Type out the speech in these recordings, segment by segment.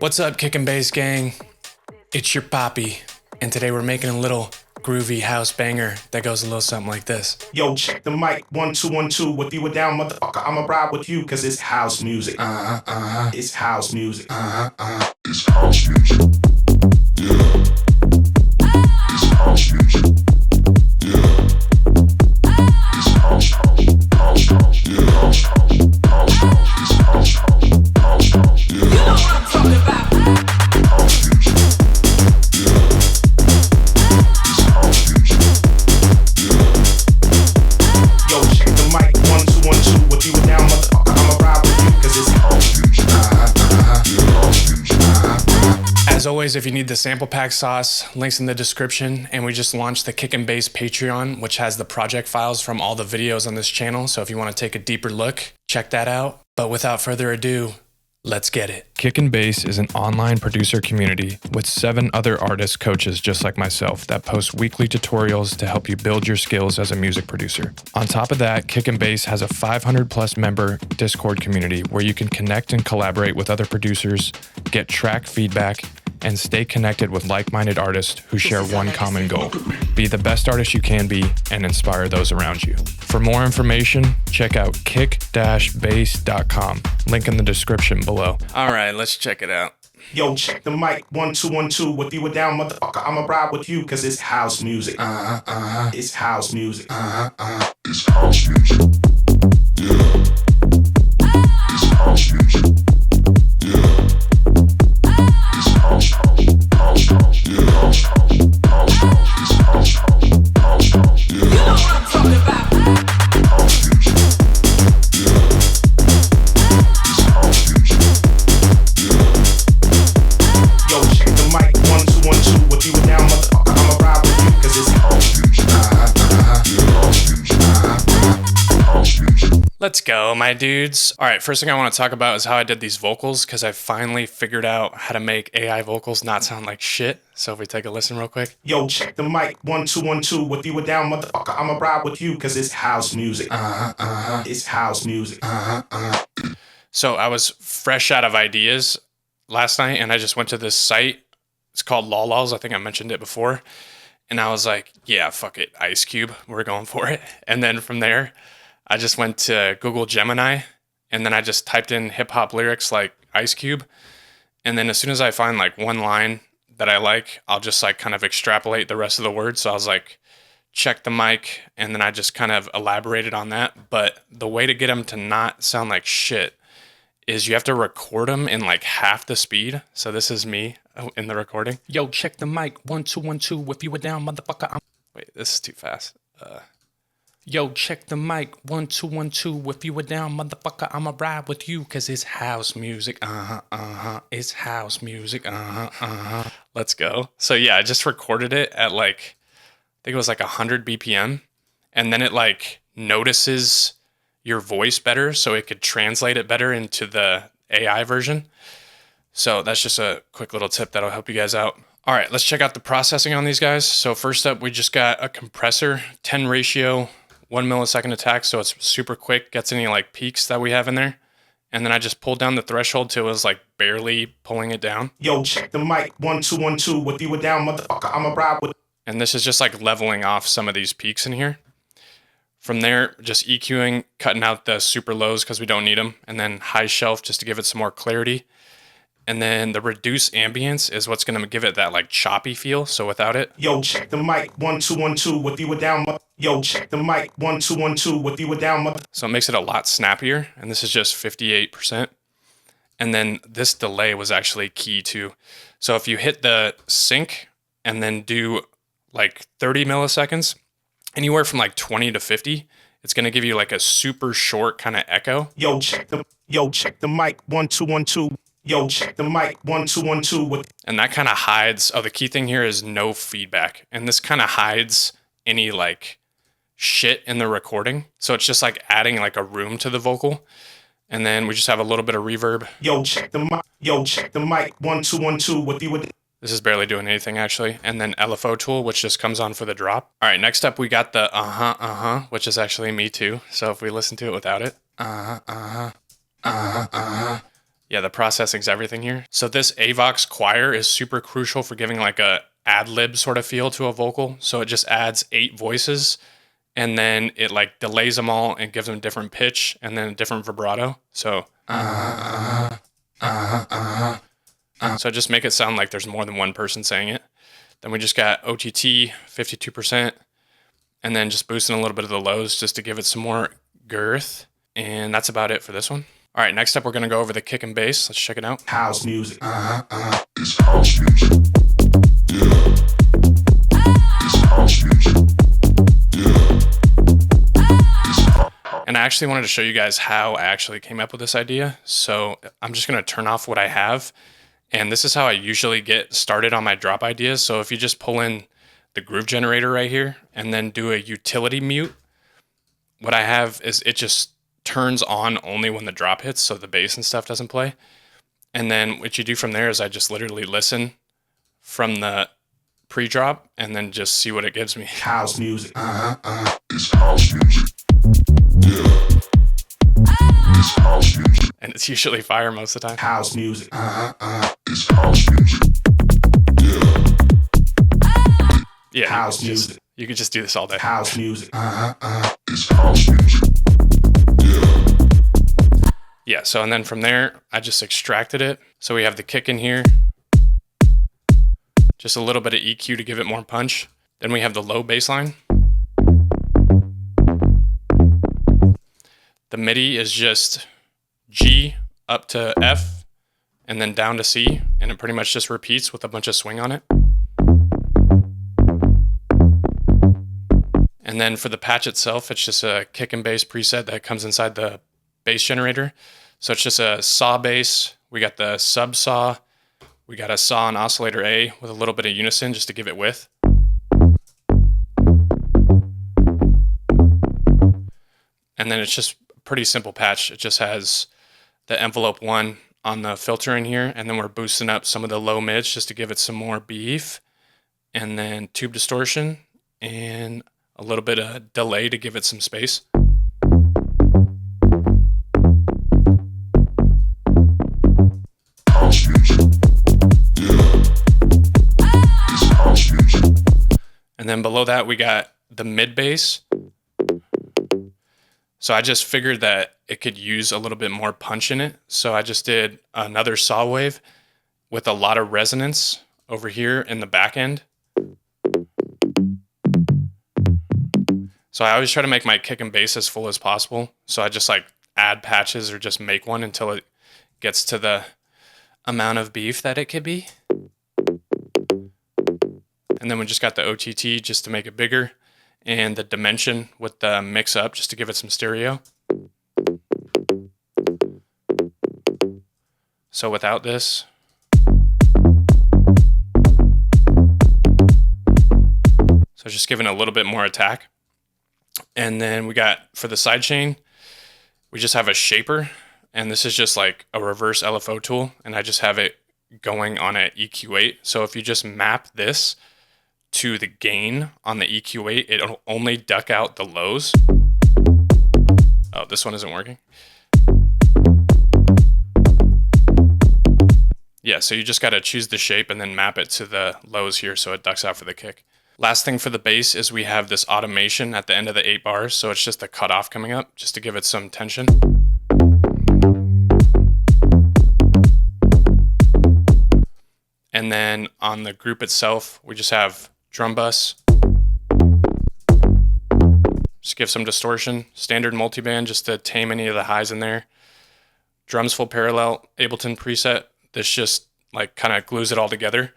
What's up, Kick and Bass gang? It's your Poppy, and today we're making a little groovy house banger that goes a little something like this. Yo, check the mic, 1 2 1 2. If you were down, motherfucker, I'ma ride with you, cause it's house music. It's house music. It's house music. Yeah. It's house music. Yeah. It's house, house, house. Yeah. House, house, house. It's house, house, house. Yeah. You know what I'm talking about. House music. Yeah. It's house music. Yeah. Yo, check the mic, 1 2 1 2. If you were down, motherfucker, I'ma ride with you, cause it's House music. Yeah. House music. As always, if you need the sample pack sauce, links in the description, and we just launched the Kick and Bass Patreon, which has the project files from all the videos on this channel, so if you want to take a deeper look, check that out. But without further ado, let's get it. Kick and Bass is an online producer community with 7 other artist coaches just like myself that post weekly tutorials to help you build your skills as a music producer. On top of that, Kick and Bass has a 500 plus member Discord community where you can connect and collaborate with other producers, get track feedback, and stay connected with like-minded artists who share one common goal. Be the best artist you can be and inspire those around you. For more information, check out kick-bass.com. Link in the description below. All right, let's check it out. Yo, check the mic, 1 2 1 2. If you were down, motherfucker, I'ma ride with you, cause it's house music. It's house music. It's house music. Yeah. It's house music. Yeah. It's house, house, house. Yeah. House, house, house. It's house, house, house. Yeah. You know what I'm talking about. House music. Yeah. It's house music. Yeah. Yo, check the mic, 1 2 1 2. If you were down, motherfucker, I'ma ride with you, cause it's House music. Yeah. House music. House music. Let's go, my dudes. All right, first thing I want to talk about is how I did these vocals, because I finally figured out how to make AI vocals not sound like shit. So if we take a listen real quick. Yo, check the mic, 1 2 1 2. If you were down, motherfucker, I'ma ride with you, cause it's house music. It's house music. So I was fresh out of ideas last night, and I just went to this site. It's called Lolals. I think I mentioned it before. And I was like, yeah, fuck it, Ice Cube. We're going for it. And then from there, I just went to Google Gemini, and then I just typed in hip hop lyrics like Ice Cube. And then as soon as I find like one line that I like, I'll just like kind of extrapolate the rest of the words. So I was like, check the mic, and then I just kind of elaborated on that. But the way to get them to not sound like shit is you have to record them in like half the speed. So this is me in the recording. Yo, check the mic, 1 2 1 2. If you were down, motherfucker. Wait, this is too fast. Yo, check the mic, 1 2 1 2. If you were down, motherfucker, I'ma ride with you, cause it's house music. It's house music. Let's go. So yeah, I just recorded it at like, I think it was like 100 BPM, and then it like notices your voice better, so it could translate it better into the AI version. So that's just a quick little tip that'll help you guys out. All right, let's check out the processing on these guys. So first up, we just got a compressor, 10 ratio, 1 millisecond attack, so it's super quick, gets any like peaks that we have in there. And then I just pulled down the threshold till it was like barely pulling it down. Yo, check the mic, 1 2 1 2. If you were down, motherfucker, I'ma ride with. And this is just like leveling off some of these peaks in here. From there, just EQing, cutting out the super lows because we don't need them. And then high shelf just to give it some more clarity. And then the reduce ambience is what's going to give it that like choppy feel. So without it. Yo, check the mic, 1 2 1 2. If you were down, yo, check the mic, 1 2 1 2. If you were down, So it makes it a lot snappier. And this is just 58%. And then this delay was actually key too. So if you hit the sync and then do like 30 milliseconds, anywhere from like 20 to 50, it's going to give you like a super short kind of echo. Yo, check the mic, 1 2 1 2. Yo, check the mic, 1 2 1 2. And that kind of hides, the key thing here is no feedback. And this kind of hides any like shit in the recording. So it's just like adding like a room to the vocal. And then we just have a little bit of reverb. Yo, check the mic, 1 2 1 2. If you would. This is barely doing anything actually. And then LFO tool, which just comes on for the drop. All right, next up we got the which is actually me too. So if we listen to it without it. Yeah, Yeah, the processing's everything here. So this Avox choir is super crucial for giving like a ad lib sort of feel to a vocal. So it just adds 8 voices and then it like delays them all and gives them different pitch and then a different vibrato. So just make it sound like there's more than one person saying it. Then we just got OTT 52% and then just boosting a little bit of the lows just to give it some more girth. And that's about it for this one. All right, next up, we're going to go over the kick and bass. Let's check it out. House music. It's house music. Yeah. It's house music. Yeah. And I actually wanted to show you guys how I actually came up with this idea. So I'm just going to turn off what I have. And this is how I usually get started on my drop ideas. So if you just pull in the groove generator right here and then do a utility mute, what I have is it just turns on only when the drop hits, so the bass and stuff doesn't play. And then what you do from there is I just literally listen from the pre-drop and then just see what it gives me. House music. It's house music. Yeah. It's house music. And it's usually fire most of the time. House music. It's house music. Yeah. Yeah, House music. You could just do this all day. House music. It's house music. Yeah. Yeah, so and then from there, I just extracted it. So we have the kick in here. Just a little bit of EQ to give it more punch. Then we have the low bass line. The MIDI is just G up to F and then down to C, and it pretty much just repeats with a bunch of swing on it. And then for the patch itself, it's just a kick and bass preset that comes inside the bass generator. So it's just a saw bass. We got the sub saw. We got a saw and oscillator A with a little bit of unison just to give it width. And then it's just a pretty simple patch. It just has the envelope 1 on the filter in here, and then we're boosting up some of the low mids just to give it some more beef, and then tube distortion and a little bit of delay to give it some space. House music. Yeah. It's house music. And then below that, we got the mid bass. So I just figured that it could use a little bit more punch in it. So I just did another saw wave with a lot of resonance over here in the back end. So I always try to make my kick and bass as full as possible. So I just like add patches or just make one until it gets to the amount of beef that it could be. And then we just got the OTT just to make it bigger, and the dimension with the mix up just to give it some stereo. So without this, so just giving a little bit more attack. And then we got, for the sidechain, we just have a shaper, and this is just like a reverse LFO tool, and I just have it going on an EQ8. So if you just map this to the gain on the EQ8, it'll only duck out the lows. Oh, this one isn't working. Yeah, so you just got to choose the shape and then map it to the lows here so it ducks out for the kick. Last thing for the bass is we have this automation at the end of the 8 bars, so it's just a cutoff coming up just to give it some tension. And then on the group itself, we just have drum bus. Just give some distortion. Standard multiband just to tame any of the highs in there. Drums full parallel, Ableton preset. This just like kind of glues it all together.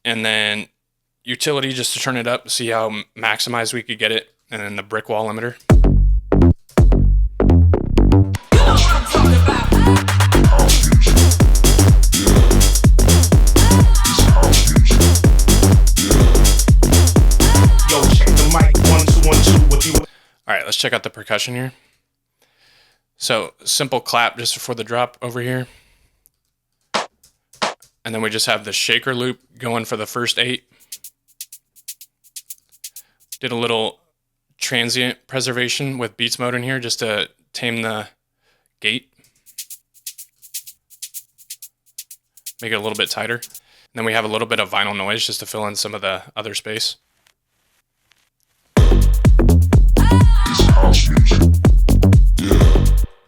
And then utility just to turn it up, see how maximized we could get it. And then the brick wall limiter. You know what I'm talking about. House music. Yeah. It's house music. Yeah. Yo, check the mic. 1 2 1 2. What you? All right, let's check out the percussion here. So simple clap just before the drop over here. And then we just have the shaker loop going for the first 8. Did a little transient preservation with beats mode in here just to tame the gate. make it a little bit tighter. And then we have a little bit of vinyl noise just to fill in some of the other space.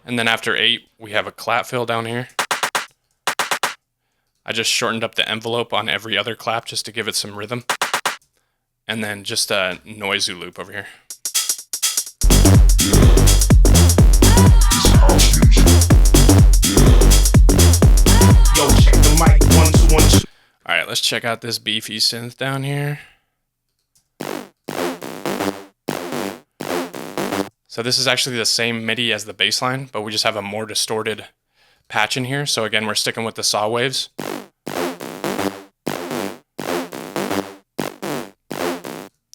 And then after 8, we have a clap fill down here. I just shortened up the envelope on every other clap just to give it some rhythm. And then just a noisy loop over here. Yo, check the mic, 1 2 1 2. All right, let's check out this beefy synth down here. So this is actually the same MIDI as the bass line, but we just have a more distorted patch in here. So again, we're sticking with the saw waves.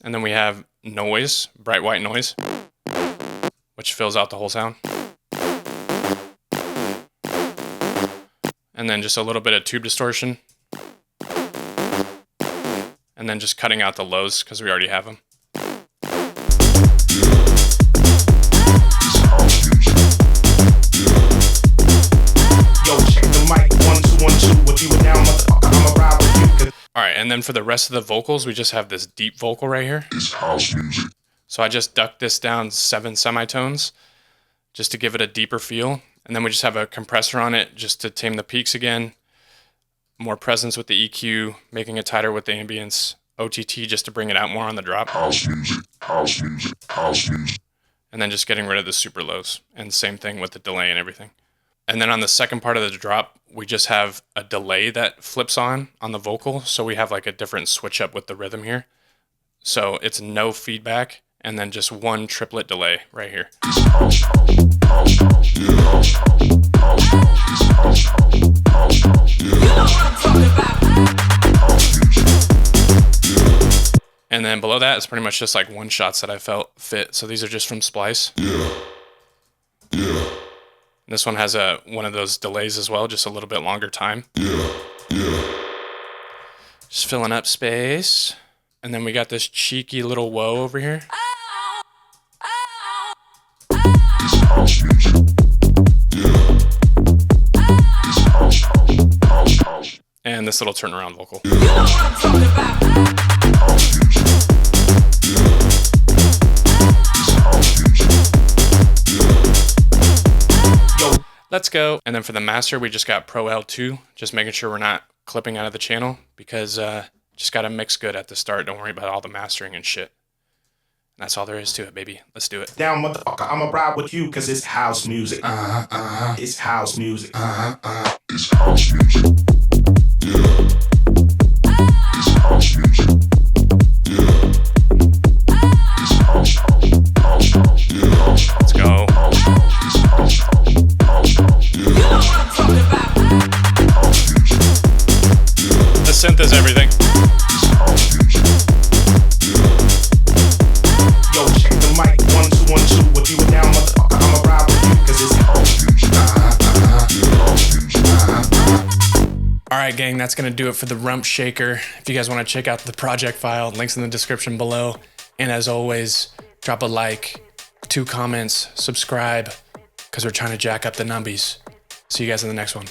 And then we have noise, bright white noise, which fills out the whole sound. And then just a little bit of tube distortion. And then just cutting out the lows because we already have them. Yo, check the mic, 1 2 1 2. What you were down, motherfucker, I'ma ride with you. All right, and then for the rest of the vocals, we just have this deep vocal right here. It's house music. So I just ducked this down 7 semitones just to give it a deeper feel. And then we just have a compressor on it just to tame the peaks again. More presence with the EQ, making it tighter with the ambience. OTT just to bring it out more on the drop. House music. House music. House music. And then just getting rid of the super lows. And same thing with the delay and everything. And then on the second part of the drop, we just have a delay that flips on the vocal. So we have like a different switch up with the rhythm here. So it's no feedback and then just one triplet delay right here. You know what I'm talking about. And then below that is pretty much just like one shots that I felt fit. So these are just from Splice. This one has one of those delays as well, just a little bit longer time. Just filling up space. And then we got this cheeky little whoa over here. And this little turnaround vocal. You know what I'm talking about. Let's go. And then for the master, we just got Pro L2, just making sure we're not clipping out of the channel because just got to mix good at the start. Don't worry about all the mastering and shit. And that's all there is to it, baby. Let's do it. Down, motherfucker, I'ma ride with you, cause it's house music. It's house music. It's house music. It's house music. It's house. Let's go. You know what I'm talking about. The synth is everything. Yo, check the mic, 1 2 1 2. What you were down, motherfucker, I'ma ride with you, cause it's All right, gang, that's going to do it for the Rump Shaker. If you guys want to check out the project file, links in the description below. And as always, drop a like, 2 comments, subscribe, because we're trying to jack up the numbies. See you guys in the next one.